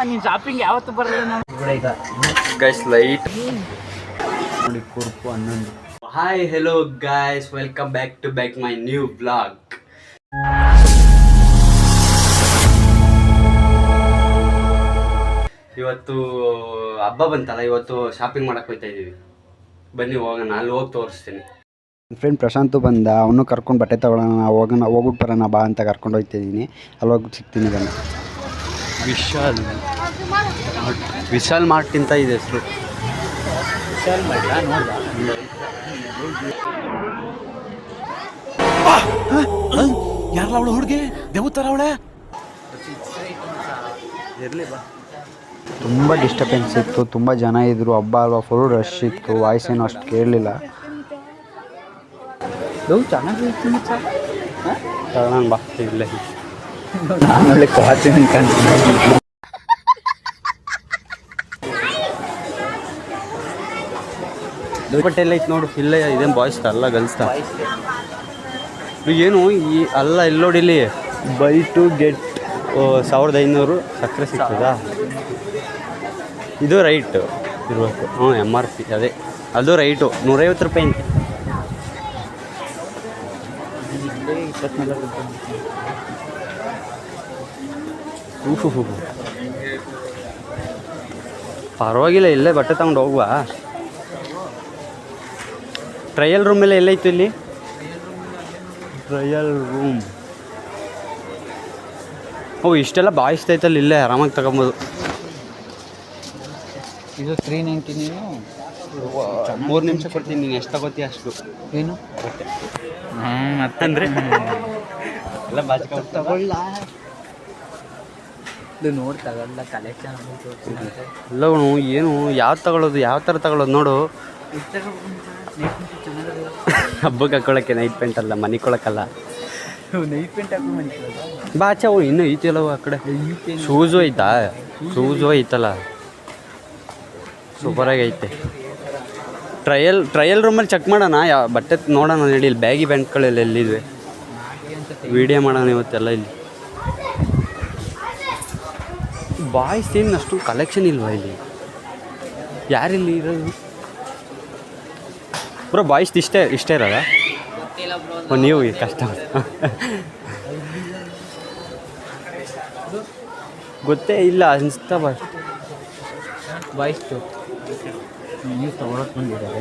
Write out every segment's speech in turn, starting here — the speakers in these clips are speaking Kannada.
ನೀನು ಶಾಪಿಂಗ್ ಯಾವತ್ತು ಬರಲ್ಲ ಗೈಸ್ ಲೈಟ್ ನೋಡಿ ಕುರ್ಪು 11. Hi hello guys, welcome back my new blog. ಇವತ್ತು ಹಬ್ಬ ಬಂತಲ್ಲ, ಇವತ್ತು ಶಾಪಿಂಗ್ ಮಾಡಕ್ಕೆ ಹೋಗ್ತಾ ಇದ್ದೀವಿ. ಬನ್ನಿ ಹೋಗೋಣ, ಅಲ್ಲಿ ಹೋಗಿ ತೋರಿಸ್ತೀನಿ. ಫ್ರೆಂಡ್ ಪ್ರಶಾಂತು ಬಂದ, ಅವನು ಕರ್ಕೊಂಡು ಬಟ್ಟೆ ತೊಗೊಳ್ಳೋಣ, ಹೋಗ್ಬಿಟ್ಟು ಬರೋಣ ಬಾ ಅಂತ ಕರ್ಕೊಂಡು ಹೋಗ್ತಿದ್ದೀನಿ. ಅಲ್ಲಿ ಹೋಗ್ಬಿಟ್ಟು ಸಿಗ್ತೀನಿ ಬನ್ನಿ. ವಿಶಾಲ್ ಮಾರ್ಟ್ ಅಂತ ಇದೆ ಹೆಸರು. ವಿಶಾಲ್ ಮಾರ್ಟ್ ನೋಡ್ದ ಯಾರಲ್ಲ ಅವಳು ಹುಡುಗಿ ದೇವತರ ಅವಳೆ ಇರಲಿ ಬಾ. ತುಂಬ ಡಿಸ್ಟರ್ಬೆನ್ಸ್ ಇತ್ತು, ತುಂಬ ಜನ ಇದ್ದರು, ಹಬ್ಬ ಅಲ್ವಾ, ಫುಲ್ ರಶ್ ಇತ್ತು, ವಾಯ್ಸ್ ಏನೋ ಅಷ್ಟು ಕೇಳಲಿಲ್ಲ. ಚೆನ್ನಾಗಿ ತಗೊಳ್ಳೋಣ ಬಾ. ಇಲ್ಲೇ ನಾನು ಒಳ್ಳೆ ಕ್ವಾಚೆ ಅನ್ಕೊಂತೀನಿ. ಬಟ್ ಎಲ್ಲ ಐತೆ ನೋಡು, ಇಲ್ಲೇ ಇದೇನು ಬಾಯ್ಸ್ ಅಲ್ಲ, ಗರ್ಲ್ಸ್ ಏನು ಈ ಅಲ್ಲ. ಇಲ್ಲಿ ನೋಡಿ, ಇಲ್ಲಿ ಬೈ ಟು ಗೆಟ್ 1500 ಸಕ್ಕರೆ ಸಿಗ್ತದಾ? ಇದು ರೈಟ್ ಇರಬೇಕು. ಹ್ಞೂ, MRP ಅದೇ, ಅದು ರೈಟು 150 ರೂಪಾಯಿ ಅಂತೆ. 24 ರೂಪಾಯಿ. ಪರವಾಗಿಲ್ಲ, ಇಲ್ಲೇ ಬಟ್ಟೆ ತಗೊಂಡು ಹೋಗುವ. ಟ್ರಯಲ್ ರೂಮ್ ಎಲ್ಲ ಎಲ್ಲೈತು? ಇಲ್ಲಿ ಟ್ರಯಲ್ ರೂಮ್. ಇಷ್ಟೆಲ್ಲ ಬಾಯಿಸ್ತೈತಲ್ಲ, ಇಲ್ಲೇ ಆರಾಮಾಗಿ ತಗೊಬೋದು. ಇದು 399. 3 ನಿಮಿಷ ಕೊಡ್ತೀನಿ, ನೀನು ಎಷ್ಟು ತಗೋತೀಯ ಅಷ್ಟು. ಏನು ಬಟ್ಟೆ ಮತ್ತಂದ್ರೆ ಎಲ್ಲ ಬಾಚಿಕ ತಗೊಳ್ಳ. ಇದು ನೋಡಿ ತಗೊಳ್ಳ, ಕಲೆಕ್ಷನ್ ಎಲ್ಲ ಏನು ಯಾವ್ದು ತಗೊಳ್ಳೋದು, ಯಾವ ಥರ ತಗೊಳ್ಳೋದು ನೋಡು. ಹಬ್ಬಕ್ಕೆ ಹಾಕೊಳ್ಳೋಕ್ಕೆ ನೈಟ್ ಪ್ಯಾಂಟ್ ಅಲ್ಲ, ಮನೆ ಕೊಳಕ್ಕಲ್ಲ. ನೈಟ್ ಪ್ಯಾಂಟ್ ಹಾಕೊಂಡು ಮನೆ ಬಾಚ ಇನ್ನೂ ಐತಿಲ್ಲವು ಆ ಕಡೆ. ಶೂಸು ಐತಾ? ಶೂಸು ಐತಲ್ಲ, ಸೂಪರಾಗಿ ಐತೆ. ಟ್ರಯಲ್ ರೂಮಲ್ಲಿ ಚೆಕ್ ಮಾಡೋಣ, ಯಾವ ಬಟ್ಟೆ ನೋಡೋಣ. ನಡಿ, ಇಲ್ಲಿ ಬ್ಯಾಗಿ ಪ್ಯಾಂಟ್ಗಳೆಲ್ಲ ಎಲ್ಲಿದ್ವಿ, ವಿಡಿಯೋ ಮಾಡೋಣ ಇವತ್ತೆಲ್ಲ. ಇಲ್ಲಿ ಬಾಯ್ಸ್ ಏನು ಅಷ್ಟು ಕಲೆಕ್ಷನ್ ಇಲ್ವಾ ಇಲ್ಲಿ? ಯಾರಿಲ್ಲಿ ಇರೋದು? ಪೂರ ಬಾಯ್ಸ್ ಇಷ್ಟೇ ಇರೋದ? ನೀವು ಕಷ್ಟ ಗೊತ್ತೇ ಇಲ್ಲ ಅನಿಸ್ತಾ. ಬಾಯ್ಸ್ಟು ನೀವು ತಗೊಳಕ್ಕೆ ಬಂದಿದ್ದಾರೆ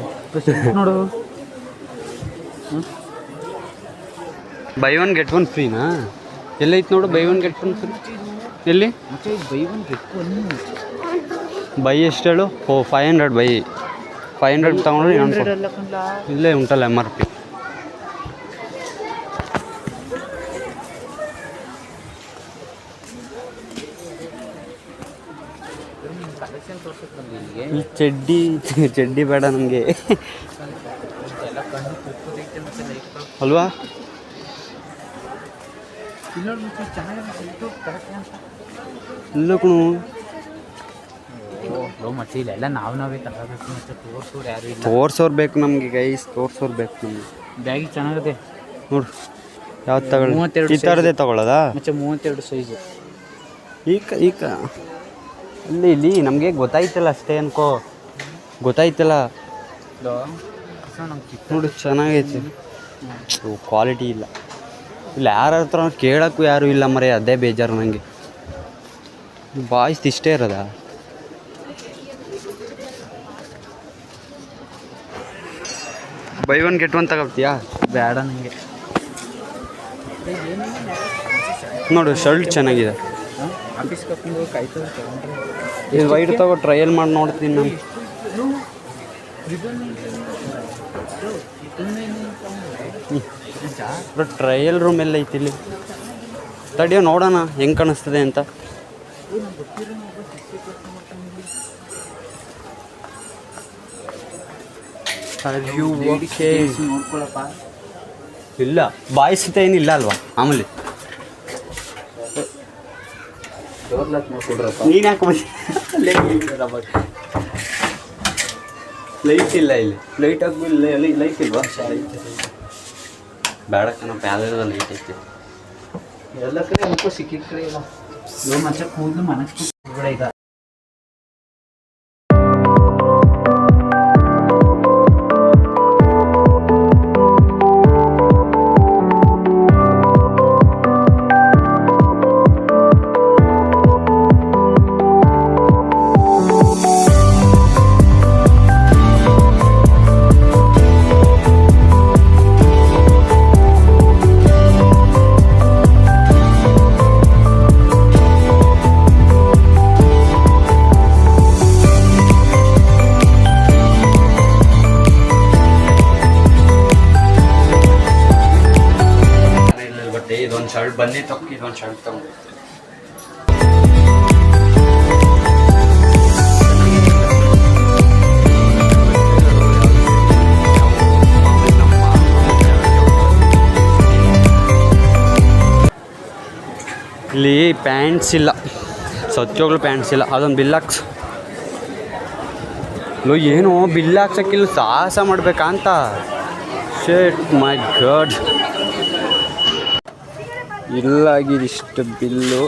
ನೋಡು. By 1 get 1 ಫ್ರೀನಾ? ಎಲ್ಲೈತೆ ನೋಡು, ಬೈ 1 get 1 ಫ್ರೀ. ಎಲ್ಲಿ ಮತ್ತೆ ಬೈ 1 get 1 ಬೈ ಎಷ್ಟು ಹೇಳು? 500 ಬೈ 500 ತಗೊಂಡ್ರೆ ಇಲ್ಲೇ ಉಂಟಲ್ಲ MRP. ಈ ಚಡ್ಡಿ ಬೇಡ ನಮಗೆ ಅಲ್ವಾ? ಇಲ್ಲ ಕಣು, ಮತ್ತೆ ಇಲ್ಲೆಲ್ಲ ನಾವೇ ತಗೋಬೇಕು. ಮತ್ತೆ ತೋರ್ಸೋರು ಯಾರು ಇಲ್ಲ. ತೋರ್ಸೋರು ಬೇಕು ನಮಗೆ ಗೈಸ್, ತೋರ್ಸೋರು ಬೇಕು ನಮಗೆ. ಬ್ಯಾಗಿ ಚೆನ್ನಾಗಿದೆ ನೋಡು, ಯಾವ್ದು ತಗೊಳ್ಳಿ? 32 ಈ ಥರದೇ ತಗೊಳ್ಳೋದಾ? ಮತ್ತೆ 32 ಸೈಜು. ಈಗ ಇಲ್ಲಿ ನಮಗೆ ಗೊತ್ತಾಯ್ತಲ್ಲ ಅಷ್ಟೇ ಅನ್ಕೋ, ಗೊತ್ತಾಯ್ತಲ್ಲ ನೋಡಿ. ಚೆನ್ನಾಗೈತೆ, ಕ್ವಾಲಿಟಿ ಇಲ್ಲ. ಇಲ್ಲ ಯಾರ ಹತ್ರ ಕೇಳೋಕ್ಕೂ ಯಾರೂ ಇಲ್ಲ ಮರೆ, ಅದೇ ಬೇಜಾರು ನನಗೆ. ಬಾಯ್ಸ್ ಇಷ್ಟೇ ಇರೋದಾ? By 1 get 1 ತಗೋತೀಯಾ? ಬೇಡ ನನಗೆ. ನೋಡು, ಶರ್ಟ್ ಚೆನ್ನಾಗಿದೆ. ಆಫೀಸ್ಗೆ ಹಾಕೊಂಡು ಕಾಯ್ತದೆ ತಗೊಂಡ್ರೆ. ಇದು ವೈಟ್ ತಗೋ, ಟ್ರಯಲ್ ಮಾಡಿ ನೋಡ್ತೀನಿ ನಾನು. ಟ್ರಯಲ್ ರೂಮ್ ಎಲ್ಲ ಐತಿ ಇಲ್ಲಿ. ತಡಿಯೋ ನೋಡೋಣ ಹೆಂಗೆ ಕಾಣಿಸ್ತದೆ ಅಂತ. ನೋಡ್ಕೊಳಪ್ಪ. ಇಲ್ಲ ಬಾಯ್ಸ್ ಏನಿಲ್ಲ ಅಲ್ವಾ? ಆಮೇಲೆ ನೀನು ಯಾಕೆ ಲೈಟ್ ಇಲ್ಲ ಇಲ್ಲಿ? ಲೈಟ್ ಹಾಕ್ಬಿಲ್ಲ, ಲೈಟ್ ಇಲ್ವಾ? ಬೇಡ ಕಣಪ್ಪ, ಯಾವ್ದಾದ್ರು ಲೈಟ್ ಐತೆ ಎಲ್ಲ ಕಡೆ ಮುಖ ಸಿಕ್ಕಿದ ಕಡೆ ಇಲ್ಲ. ಮತ್ತೆ ಕೂದಲು ಮನಸ್ಸು ಬಿಡ ಈಗ. ಇದೊಂದು ಶರ್ಟ್ ಬನ್ನಿ ತಪ್ಪಿ ಇದೊಂದು ಶರ್ಟ್ ತಗೊಂಡು ಇಲ್ಲಿ ಪ್ಯಾಂಟ್ಸ್ ಇಲ್ಲ, ಸತ್ಯೋಗ್ಲು ಪ್ಯಾಂಟ್ಸ್ ಇಲ್ಲ. ಅದೊಂದು ಬಿಲ್ ಹಾಕ್ಸ್ ಲೋ, ಏನು ಬಿಲ್ ಹಾಕ್ಸಕ್ಕಿಲ್ಲ, ಸಾಹಸ ಮಾಡ್ಬೇಕಾ ಅಂತ. ಶೇಟ್ ಮೈ ಗಾಡ್, ಇಲ್ಲಾಗಿದಿಷ್ಟು ಬಿಲ್ಲು.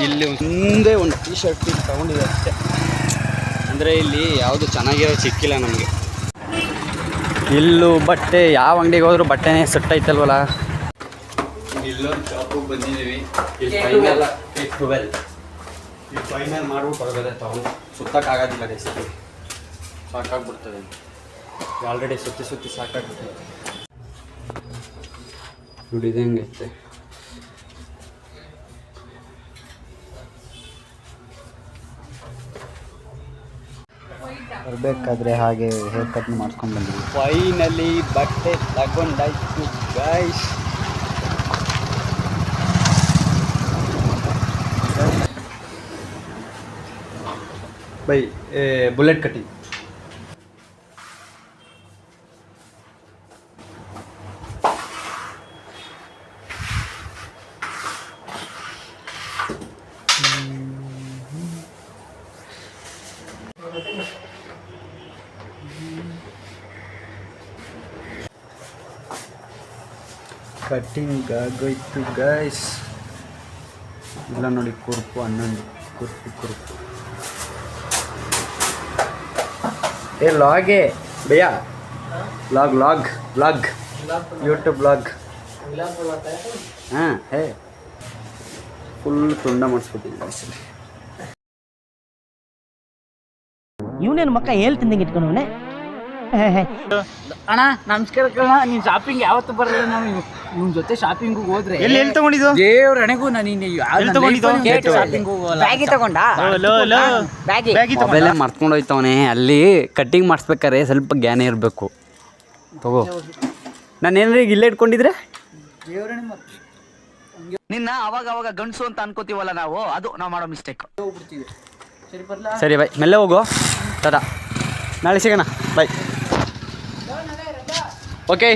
ಇಲ್ಲಿ ಒಂದೇ ಒಂದು ಟೀ ಶರ್ಟ್ ತೊಗೊಂಡಿದೆ ಅಷ್ಟೇ. ಅಂದರೆ ಇಲ್ಲಿ ಯಾವುದು ಚೆನ್ನಾಗಿರೋ ಸಿಕ್ಕಿಲ್ಲ ನಮಗೆ. ಇಲ್ಲೂ ಬಟ್ಟೆ ಯಾವ ಅಂಗಡಿಗೆ ಹೋದ್ರೂ ಬಟ್ಟೆನೇ ಸೆಟ್ ಐತಲ್ವಲ್ಲ. ಇಲ್ಲೊಂದು ಶಾಪಿಗೆ ಬಂದಿದ್ದೀವಿ. ಫೈನಲ್ ಮಾಡ್ಬಿಟ್ಟು ಹೊರಗಡೆ ತಗೊಂಡು ಸುತ್ತಕ್ಕಾಗೋದಿಲ್ಲ ರೀ, ಸಾಕಾಗ್ಬಿಡ್ತದೆ. ಆಲ್ರೆಡಿ ಸುತ್ತಿ ಸಾಕಾಗ್ಬಿಡ್ತದೆ. ದುಡಿದೆ ಹೆಂಗೈತೆ. ಬರಬೇಕಾದ್ರೆ ಹಾಗೆ ಹೇರ್ ಕಟ್ ಮಾಡಿಸ್ಕೊಂಡು ಬಂದ್ವಿ. ಫೈನಲಿ ಬಟ್ಟೆ ತಗೊಂಡಾಯ್ತು guys. By bullet cutting. Cutting ಆಗೋಯ್ತು ಗೈಸ್. ಇಲ್ಲ ನೋಡಿ, ಕುರುಪು 11 ಕುರುಪು. ಏ ಲಾಗೆ ಭಯ್ಯ, ಲಾಗ್ ಯೂಟ್ಯೂಬ್ ಲಾಗ್. ಹಾಂ, ಹೇ ಫುಲ್ ತುಂಡ ಮಾಡಿಸ್ಬಿಟ್ಟಿದ್ದೀನಿ. ಇವನೇನು ಮಕ್ಕ ಹೇಳ್ತಿಂದಂಗೆ ಇಟ್ಕೊಂಡವನೆ. ಅಣ್ಣ ನಮಸ್ಕಾರ ಕಣ. ನೀನು ಶಾಪಿಂಗ್ ಯಾವತ್ತು ಬರಲ್ಲ. ನಾವು ಇವ್ನ ಜೊತೆ ಶಾಪಿಂಗ್ ಹೋದ್ರೆ ಎಲ್ಲಿ ತಗೊಂಡಿದ್ದು? ದೇವ್ರ ಹಣೆಗೂ ನಾನು ಶಾಪಿಂಗ್ ಬ್ಯಾಗಿ ತಗೊಂಡ ಮೊಬೈಲೇ ಮರ್ತ್ಕೊಂಡು ಹೋಯ್ತವನೇ. ಅಲ್ಲಿ ಕಟ್ಟಿಂಗ್ ಮಾಡಿಸ್ಬೇಕಾರೆ ಸ್ವಲ್ಪ ಜ್ಞಾನ ಇರಬೇಕು. ತಗೋ, ನಾನು ಏನಾರ ಇಲ್ಲೇ ಇಟ್ಕೊಂಡಿದ್ರೆ ನಿನ್ನ ಅವಾಗ ಗಂಡಸು ಅಂತ ಅನ್ಕೋತೀವಲ್ಲ ನಾವು, ಅದು ನಾವು ಮಾಡೋ ಮಿಸ್ಟೇಕ್. ಸರಿ ಬಾಯ್, ಮೆಲ್ಲೆ ಹೋಗು. ಟಾಟಾ, ನಾಳೆ ಸಿಗೋಣ, ಬಾಯ್. ಓಕೆ,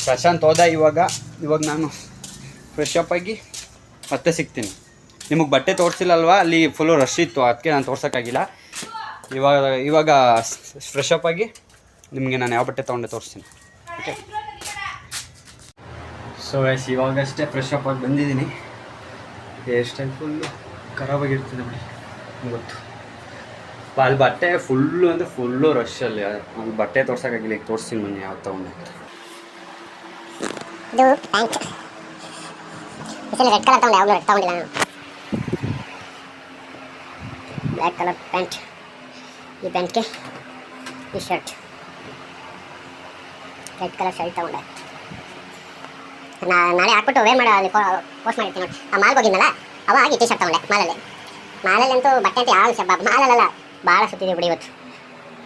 ಪ್ರಶಾಂತ್ ಹೋದ. ಇವಾಗ ನಾನು ಫ್ರೆಶ್ ಅಪ್ ಆಗಿ ಮತ್ತೆ ಸಿಗ್ತೀನಿ. ನಿಮಗೆ ಬಟ್ಟೆ ತೋರಿಸಿಲ್ಲ ಅಲ್ವಾ, ಅಲ್ಲಿ ಫುಲ್ಲು ರಶ್ ಇತ್ತು, ಅದಕ್ಕೆ ನಾನು ತೋರ್ಸೋಕ್ಕಾಗಿಲ್ಲ. ಇವಾಗ ಫ್ರೆಶ್ ಅಪ್ ಆಗಿ ನಿಮಗೆ ನಾನು ಯಾವ ಬಟ್ಟೆ ತೊಗೊಂಡೆ ತೋರಿಸ್ತೀನಿ. ಓಕೆ, ಸೊ ಗೈಸ್ ಇವಾಗಷ್ಟೇ ಫ್ರೆಶ್ ಅಪ್ ಆಗಿ ಬಂದಿದ್ದೀನಿ. ಹೇರ್ ಸ್ಟೈಲ್ ಫುಲ್ಲು ಖರಾಬಾಗಿರ್ತದೆ ಬಿಡಿ, ಗೊತ್ತು. ಅಲ್ಲಿ ಬಟ್ಟೆ ಫುಲ್ಲು ಅಂದರೆ ಫುಲ್ಲು ರಶಲ್ಲಿ. ಅಲ್ಲಿ ಬಟ್ಟೆ ತೋರ್ಸೋಕ್ಕಾಗಿಲ್ಲ. ಈಗ ತೋರಿಸ್ತೀನಿ ಬನ್ನಿ ಯಾವ್ದು ತೊಗೊಂಡೆ. ಇದು ಪ್ಯಾಂಟ್ ರೆಡ್ ಕಲರ್ ತಗೊಂಡೆ, ಯಾವಾಗಲೂ ರೆಡ್ ತಗೊಂಡಿಲ್ಲ ನಾನು. ಬ್ಲ್ಯಾಕ್ ಕಲರ್ ಪ್ಯಾಂಟ್, ಈ ಪ್ಯಾಂಟ್ಗೆ ಈ ಶರ್ಟ್, ರೆಡ್ ಕಲರ್ ಶರ್ಟ್ ತಗೊಂಡೆ. ನಾಳೆ ಹಾಕ್ಬಿಟ್ಟು ವೇರ್ ಮಾಡಿ ಅಲ್ಲಿ ಪೋಸ್ಟ್ ಮಾಡಿರ್ತೀನಿ ನೋಡಿ. ಆ ಮಾಲ್ಗೆ ಹೋಗಿದ್ನಲ್ಲ, ಅವಾಗ ಈ ಟಿ ಶರ್ಟ್ ತಗೊಂಡೆ ಮಾಲಲ್ಲಿ ಅಂತೂ ಬಟ್ಟೆ ಅಂತ ಯಾವ ಮಾಲಲ್ಲ, ಭಾಳ ಸುತ್ತಿದ್ದೀವಿ ಬಿಡಿ ಇವತ್ತು.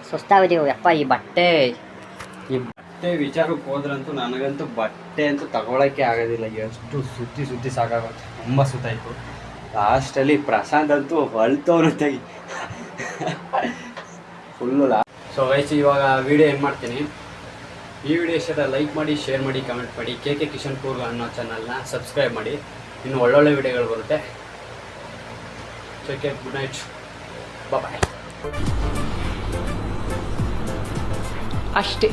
ಸುಸ್ತಾಗಿದ್ದೀವಿ ಅಪ್ಪ. ಈ ಬಟ್ಟೆ ವಿಚಾರಕ್ಕೆ ಹೋದ್ರಂತೂ ನನಗಂತೂ ಬಟ್ಟೆ ಅಂತೂ ತಗೊಳಕ್ಕೆ ಆಗೋದಿಲ್ಲ. ಎಷ್ಟು ಸುತ್ತಿ ಸಾಕಾಗುತ್ತೆ, ತುಂಬ ಸುತ್ತಾಯಿತು. ಲಾಸ್ಟಲ್ಲಿ ಪ್ರಶಾಂತ್ ಅಂತೂ ಹೊಲ್ತವನು ತೆಗಿ ಫುಲ್ಲು ಸೊ ಗೈಸ್ ಇವಾಗ ವಿಡಿಯೋ ಏನು ಮಾಡ್ತೀನಿ. ಈ ವಿಡಿಯೋ ಇಷ್ಟ ಲೈಕ್ ಮಾಡಿ, ಶೇರ್ ಮಾಡಿ, ಕಮೆಂಟ್ ಮಾಡಿ. ಕೆ ಕಿಶನ್ ಕೂರ್ಗ ಅನ್ನೋ ಚಾನಲ್ನ ಸಬ್ಸ್ಕ್ರೈಬ್ ಮಾಡಿ. ಇನ್ನು ಒಳ್ಳೊಳ್ಳೆ ವಿಡಿಯೋಗಳು ಬರುತ್ತೆ. ಟೇಕ್ ಕೇರ್, ಗುಡ್ ನೈಟ್, ಬಾಯ್. ಅಷ್ಟೇ.